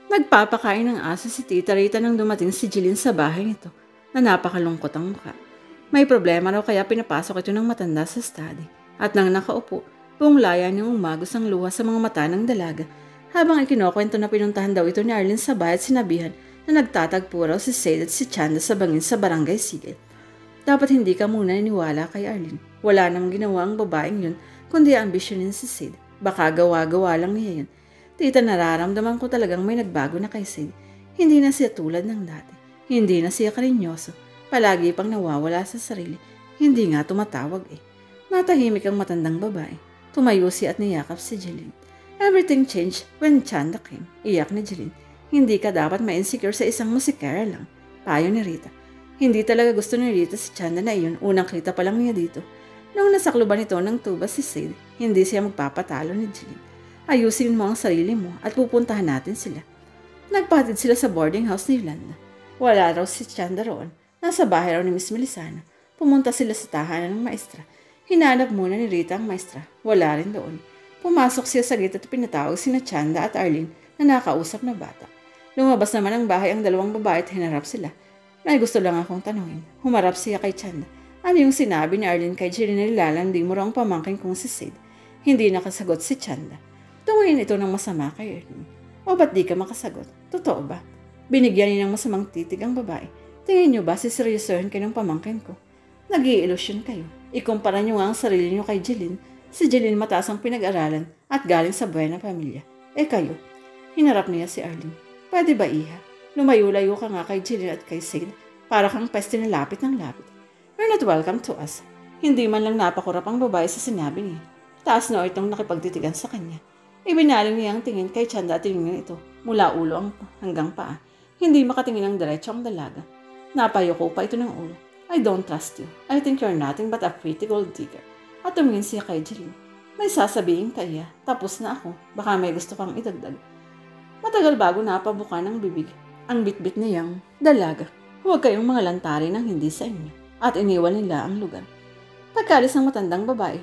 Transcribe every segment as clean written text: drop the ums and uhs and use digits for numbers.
Nagpapakain ng aso si Tita Rita nang dumating si Jeline sa bahay nito na napakalungkot ang mukha. May problema raw kaya pinapasok ito ng matanda sa study. At nang nakaupo, buong laya niyang umagos ang luha sa mga mata ng dalaga habang ikinukwento na pinuntahan daw ito ni Arlene sa bahay at sinabihan na nagtatagpo raw si Sade at si Chanda sa bangin sa barangay Sigel. Dapat hindi ka muna niniwala kay Arlene. Wala namang ginawa ang babaeng yun kundi ambisyonin si Sade. Baka gawa-gawa lang niya yun. Tita, nararamdaman ko talagang may nagbago na kay Sade. Hindi na siya tulad ng dati. Hindi na siya karinyoso. Palagi pang nawawala sa sarili. Hindi nga tumatawag eh. Natahimik ang matandang babae. Tumayo siya at niyakap si Jeline. Everything changed when Chanda came. Iyak ni Jeline. Hindi ka dapat ma-insecure sa isang musikera lang. Payo ni Rita. Hindi talaga gusto ni Rita si Chanda na iyon. Unang kita pa lang niya dito. Nung nasakluban ito ng tuba si Sade, hindi siya magpapatalo ni Jeline. Ayusin mo ang sarili mo at pupuntahan natin sila. Nagpatid sila sa boarding house ni Yolanda. Wala raw si Chanda roon. Nasa bahay raw ni Miss Melisana. Pumunta sila sa tahanan ng maestra. Hinanap muna ni Rita ang maestra. Wala rin doon. Pumasok siya sa gate at pinatawag sina Chanda at Arlene na nakausap na bata. Lumabas naman ang bahay ang dalawang babae at hinarap sila. May gusto lang akong tanungin. Humarap siya kay Chanda. Ano yung sinabi ni Arlene kay Jeline na nilalandi mo raw ang pamangkin kong si Sade? Hindi nakasagot si Chanda. Tungin ito ng masama kay Arlene. O ba't di ka makasagot? Totoo ba? Binigyan niya ng masamang titig ang babae. Tingin niyo ba siseryosohin kayo ng pamangkin ko? Nag-i-ilusyon kayo. Ikumpara niyo nga ang sarili niyo kay Jeline. Si Jeline mataas ang pinag-aralan at galing sa buena pamilya. Kayo, hinarap niya si Arlene. Pwede ba iha? Lumayo-layo ka nga kay Jeline at kay Sade para kang peste na lapit ng lapit. You're not welcome to us. Hindi man lang napakurap ang babae sa sinabi niya. Taas na itong nakipagtitigan sa kanya. Ibinaling niya ang tingin kay Chanda at tinignan ito mula ulo hanggang paa. Hindi makatingin ng diretso ang dalaga. Napayoko pa ito ng ulo. I don't trust you. I think you're nothing but a pretty gold digger. At tumingin siya kay Jeline. May sasabihin ka iya. Tapos na ako. Baka may gusto kang idagdag. Matagal bago napabuka ng bibig ang bitbit niyang dalaga. Huwag kayong mga lantari ng hindi sa inyo. At iniwan nila ang lugar. Pagkalis ng matandang babae,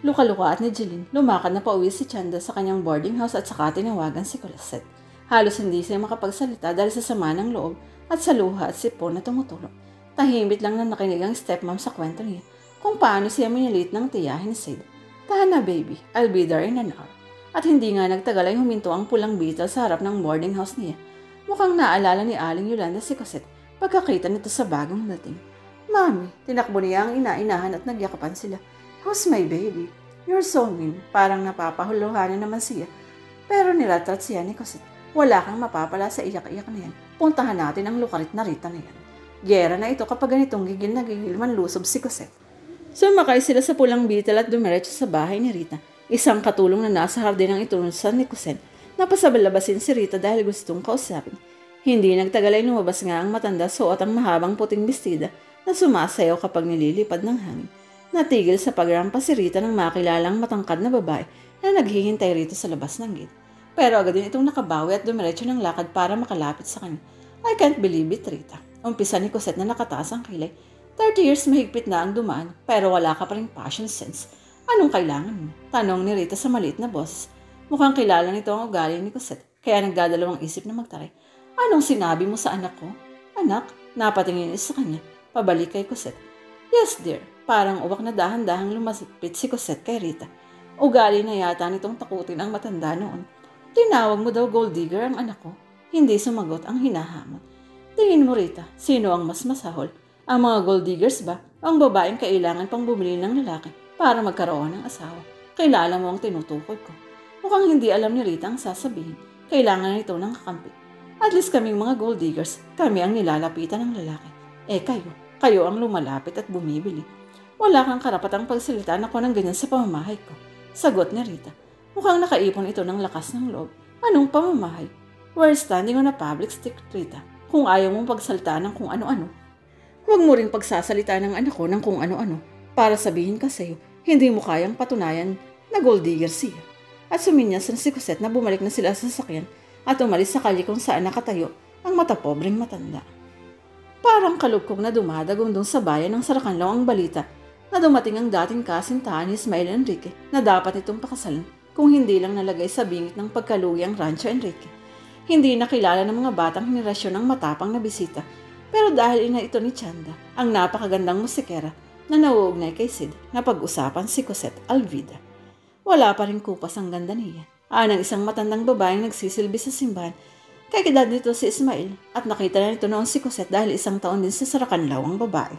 luka-luka at ni Jeline, lumakad na pauwi si Chanda sa kanyang boarding house at saka tinawagan si Colosette. Halos hindi siya makapagsalita dahil sa sama ng loob at sa luha at sipon na tumutulog. Tahimik lang na nakinig ang stepmom sa kwento niya kung paano siya minilit ng tiyahin ni Sade. Tahan na baby, I'll be there in an hour. At hindi nga nagtagal ay huminto ang pulang beetle sa harap ng boarding house niya. Mukhang naalala ni Aling Yolanda si Cosette pagkakita nito sa bagong dating. Mami, tinakbo niya ang ina-inahan at nagyakapan sila. How's my baby? You're so mean. Parang napapahuluhan na naman siya. Pero niratrat siya ni Cosette. Wala kang mapapala sa iyak-iyak na yan. Puntahan natin ang lukarit na Rita na yan. Gyera na ito kapag ganitong gigil na gigil man lusob si Cosette. Sumakay sila sa pulang beetle at dumiretso sa bahay ni Rita. Isang katulong na nasa hardin ang itunusan ni Cosette. Napasabalabasin si Rita dahil gustong kausapin. Hindi nagtagal ay lumabas nga ang matanda suot ang mahabang puting bestida na sumasayaw kapag nililipad ng hangin. Natigil sa pagrampa si Rita nang makilalang matangkad na babae na naghihintay rito sa labas ng gate. Pero agad din itong nakabawi at dumiretso ng lakad para makalapit sa kanya. I can't believe it, Rita. Umpisa ni Cosette na nakataas ang kilay. 30 years mahigpit na ang dumaan pero wala ka pa rin passion sense. Anong kailangan mo? Tanong ni Rita sa maliit na boses. Mukhang kilala nito ang ugali ni Cosette kaya nagdadalawang isip na magtaray. Anong sinabi mo sa anak ko? Anak? Napatingin sa kanya. Pabalik kay Cosette. Yes, dear. Parang uwak na dahan-dahang lumasipit si Cosette kay Rita. Ugali na yata nitong takutin ang matanda noon. Tinawag mo daw gold digger ang anak ko. Hindi sumagot ang hinahamon. Tingin mo, Rita, sino ang mas masahol? Ang mga gold diggers ba? Ang babaeng kailangan pang bumili ng lalaki para magkaroon ng asawa. Kilala mo ang tinutukoy ko. Mukhang hindi alam ni Rita ang sasabihin. Kailangan nito ng kakampi. At least kaming mga gold diggers, kami ang nilalapitan ng lalaki. Kayo ang lumalapit at bumibili. Wala kang karapatang pagsalitaan ako ng ganyan sa pamamahay ko. Sagot ni Rita. Mukhang nakaipon ito ng lakas ng loob. Anong pamamahay? We're standing on a public stick, Rita. Kung ayaw mong pagsalita ng kung ano-ano, huwag mo ring pagsasalita ng anak ko ng kung ano-ano para sabihin ka sa'yo, hindi mo kayang patunayan na gold digger siya. At suminyas na si Cosette na bumalik na sila sa sasakyan at umalis sa kalye kung saan nakatayo ang matapobreng matanda. Parang kalugkog na dumadagong doon sa bayan ng Saracanlaw ang balita na dumating ang dating kasintahan ni Ismael Enrique na dapat itong pakasalan kung hindi lang nalagay sa bingit ng pagkalugi ang Rancho Enrique. Hindi nakilala ng mga batang henerasyon ng matapang na bisita, pero dahil ina ito ni Chanda, ang napakagandang musikera na nauugnay kay Sid na pag-usapan si Cosette Alvida. Wala pa rin kupas ang ganda niya. Ng isang matandang babaeng nagsisilbi sa simbahan, kay edad nito si Ismael at nakita na nito noon si Cosette dahil 1 taon din sa Saracanlaw ang babae.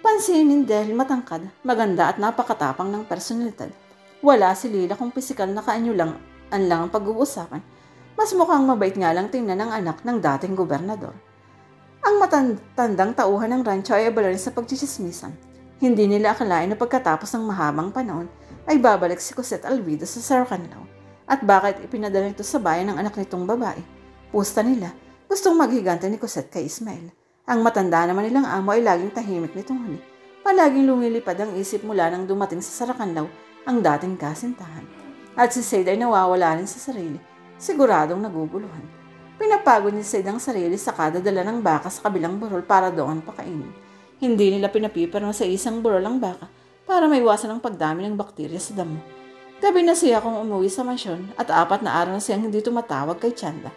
Pansinin dahil matangkad, maganda at napakatapang ng personalidad. Wala si Lila kung pisikal na kaanyo lang ang pag-uusapan. Mas mukhang mabait nga lang tingnan ng anak ng dating gobernador. Ang matandang tauhan ng rancho ay abala rin sa pagchichismisan. Hindi nila akalain na pagkatapos ng mahabang panahon ay babalik si Cosette Alvida sa Saracanlaw. At bakit ipinadala nito sa bayan ng anak nitong babae? Pusta nila, gustong maghigante ni Cosette kay Ismael. Ang matanda naman nilang amo ay laging tahimik nitong huli. Palaging lumilipad ang isip mula nang dumating sa Saracanlaw ang dating kasintahan. At si Said ay nawawala rin sa sarili, siguradong naguguluhan. Pinapagod ni Said ang sarili sa kadadala ng baka sa kabilang burol para doon pakainin. Hindi nila pinapipirma sa isang burol ang baka para maiwasan ang pagdami ng bakterya sa damo. Gabi na siya kung umuwi sa mansyon at 4 na araw na siyang hindi tumatawag kay Chanda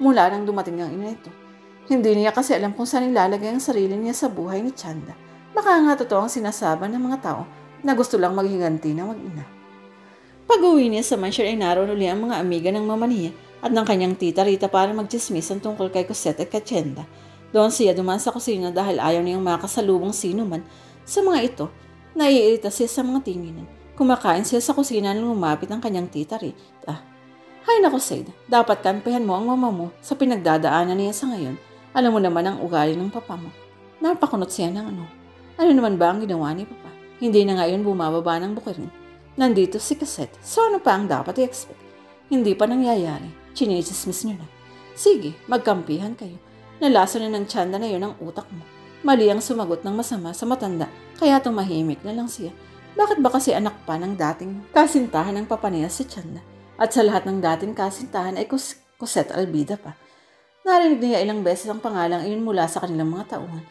mula nang dumating ang ina ito. Hindi niya kasi alam kung saan ilalagay ang sarili niya sa buhay ni Chanda. Baka nga totoo ang sinasabi ng mga tao na gusto lang maghiganti ng mag-ina. Pag-uwi niya sa mansyon ay naroon uli ang mga amiga ng mama niya at ng kanyang tita Rita para magchismisan tungkol kay Cosette at Chanda. Doon siya dumaan sa kusina dahil ayaw niyang makasalubong sino man sa mga ito. Naiirita siya sa mga tinginan. Kumakain siya sa kusina nang lumapit ang kanyang tita Rita. Hay nako Said, dapat kampihan mo ang mama mo sa pinagdadaanan niya sa ngayon. Alam mo naman ang ugali ng papa mo. Napakunot siya ng ano. Ano naman ba ang ginawa ni papa? Hindi na ngayon bumababa ng bukirin. Nandito si Cosette, so ano pa ang dapat i-expect? Hindi pa nangyayari. Chinichismis nyo na. Sige, magkampihan kayo. Nalaso na ng Chanda na yun ang utak mo. Mali ang sumagot ng masama sa matanda, kaya tumahimik na lang siya. Bakit ba kasi anak pa ng dating kasintahan ng papa niya si Chanda? At sa lahat ng dating kasintahan ay Cosette Alvida pa. Narinig niya ilang beses ang pangalang iyon mula sa kanilang mga tauhan.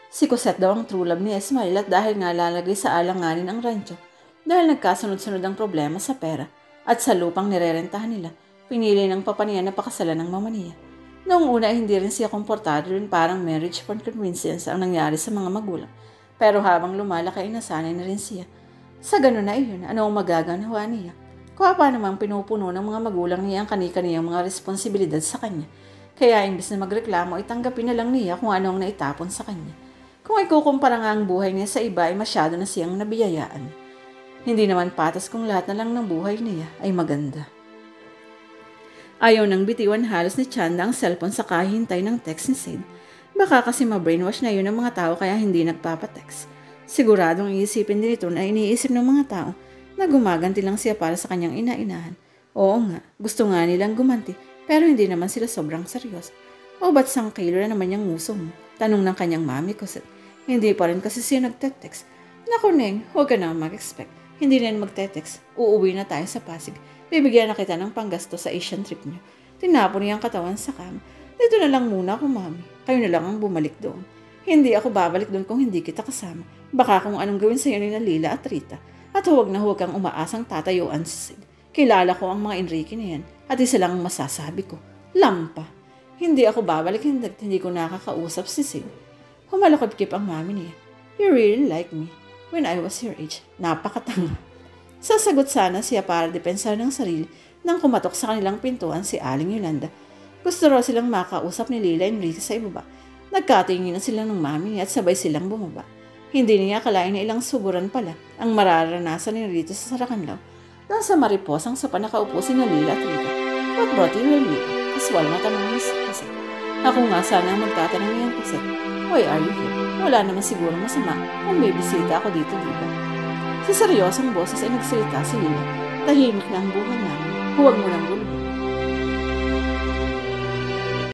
Si Cosette daw ang true love ni Ismael at dahil nga lalagay sa alanganin ang rancho, dahil nagkasunod-sunod ang problema sa pera at sa lupang nirerentahan nila, pinili ng papa niya na pakasalan ng mama niya. Noong una ay hindi rin siya komportado rin parang marriage for convenience ang nangyari sa mga magulang. Pero habang lumalaki ay nasanay na rin siya. Sa ganun na iyon, ano ang magagawa niya? Kung pa namang pinupuno ng mga magulang niya ang kani-kaniyang mga responsibilidad sa kanya. Kaya imbis na magreklamo ay tanggapin na lang niya kung ano ang naitapon sa kanya. Kung ikukumpara nga ang buhay niya sa iba ay masyado na siyang nabiyayaan. Hindi naman patas kung lahat na lang ng buhay niya ay maganda. Ayaw nang bitiwan halos ni Chanda ang cellphone sa kahihintay ng text ni Sid. Baka kasi ma-brainwash na yun ng mga tao kaya hindi nagpapatext. Siguradong iisipin din ito na iniisip ng mga tao na gumaganti lang siya para sa kanyang ina-inahan. Oo nga, gusto nga nilang gumanti pero hindi naman sila sobrang seryoso. O ba't sang kilo na naman yung nguso mo? Tanong ng kanyang mami Cosette. Hindi pa rin kasi siya nagte-text. Naku Neng, huwag ka na mag-expect. Hindi na magte-text. Uuwi na tayo sa Pasig. Bibigyan na kita ng panggasto sa Asian trip niyo. Tinapon niya ang katawan sa cam. Dito na lang muna ako, mami. Kayo na lang ang bumalik doon. Hindi ako babalik doon kung hindi kita kasama. Baka kung anong gawin sa'yo ni Lila at Rita. At huwag na huwag kang umaasang tatayuan si Sid. Kilala ko ang mga Enrique na yan. At isa lang ang masasabi ko. Lampa. Hindi ako babalik hindi ko nakakausap si Sid. Humalakip-kip ang mami niya. You really like me. When I was your age. Napakatanga. Sasagot sana siya para depensar ng sarili nang kumatok sa kanilang pintuan si Aling Yolanda. Gusto raw silang makausap ni Lila and Enrique sa ibaba. Nagkatingin na sila ng mami niya at sabay silang bumaba. Hindi niya akalain na ilang suburan pala ang mararanasan ni Rito sa Saracanlaw. Doon sa mariposang sopa nakaupo si Lila at Rita. What brought you here, Lila? Kaswal na tanong ni Cosette. Ako nga sana ang magtatanong niya ang Cosette. Why are you here? Wala naman siguro masama kung may bisita ako dito, diba? Sa seryosong boses ay nagsalita si Lila. Tahimik na ang buhay namin. Huwag mo nang guluhin.